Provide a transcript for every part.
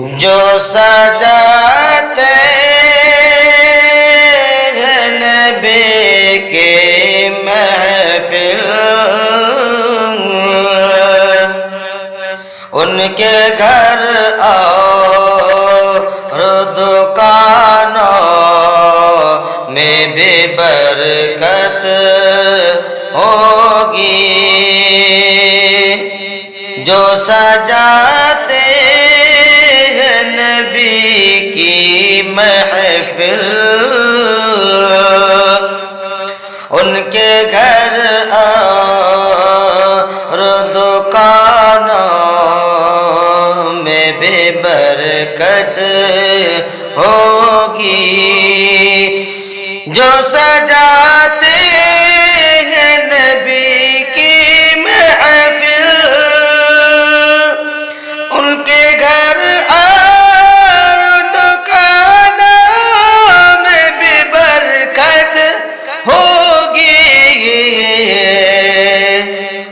جو سجاتے ہیں نبی کی محفل، ان کے گھر اور دکانوں میں بھی برکت ہوگی۔ جو سجاتے ہیں نبی کی محفل، ان کے گھر اور دکانوں میں بھی برکت ہوگی۔ جو سجاتے ہیں نبی کی محفل، ان کے گھر اور دکانوں میں بھی برکت ہوگی۔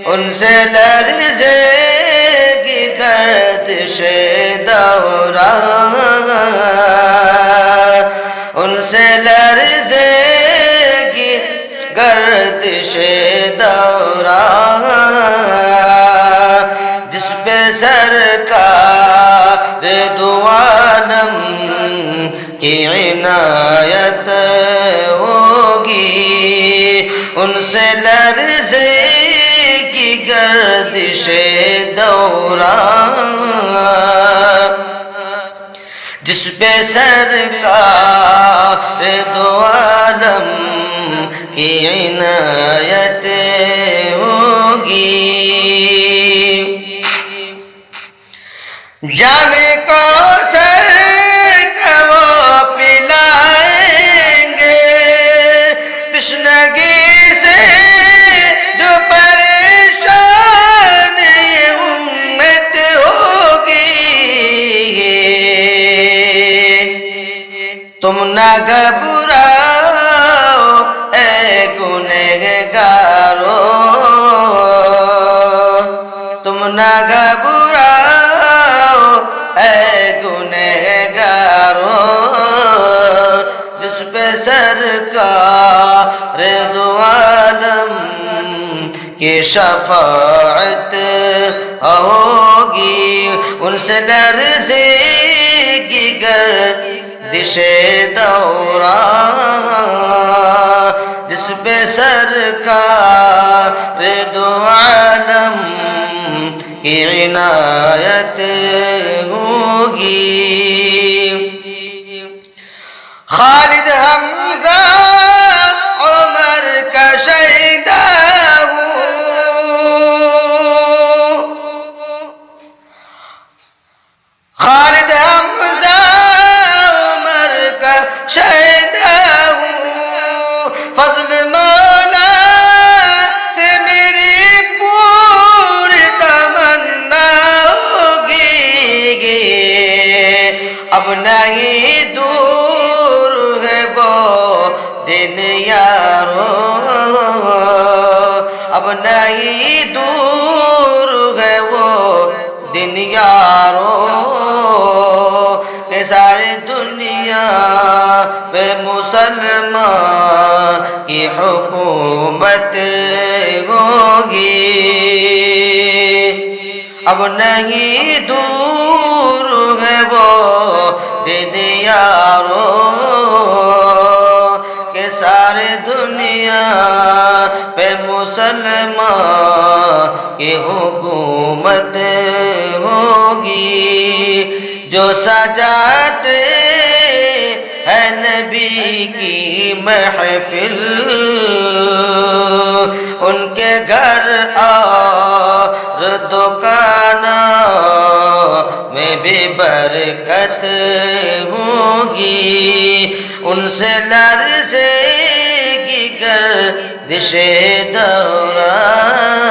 ان سے لرزے گی گردش دوران، ان سے لرزے گی گردش دوران، جس پہ سرکار دو عالم کی عنایت ہوگی۔ ان سے لرزے گی گردش دوران، جس پہ سرکار دو عالم کی عنایت ہوگی۔ جام کوثر کا وہ پلائیں گے، تشنگی سے جو پریشان امت ہوگی۔ تم نہ گھبراؤ اے گنہگارو، تم نہ گھبراؤ اے گنہگارو، جس پہ سرکار دو عالم کی شفاعت ہوگی۔ ان سے لرزے گی گردش دوران، جس پہ سرکار دو عالم کی عنایت ہوگی۔ خالد حمزہ عمر کا شہیدہ ہوں، خالد حمزہ عمر کا شہیدہ ہوں، فضل مولا سے میری پوری تمنا ہوگی۔ اب نہیں دور ہے وہ دن یارو، اب نہیں دور ہے وہ دن یارو، کہ ساری دنیا پہ مسلمان کی حکومت ہوگی۔ اب نہیں دور ہے وہ دن یارو، کہ سارے دنیا پہ مسلمان کی حکومت ہوگی۔ جو سجاتے ہیں نبی کی محفل، ان کے گھر اور دکانوں میں بھی برکت ہوگی۔ ان سے لرزے گی گردش دوران،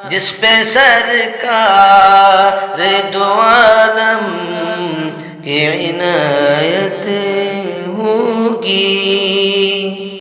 جس پہ سرکار دو عالم کی عنایت ہوگی۔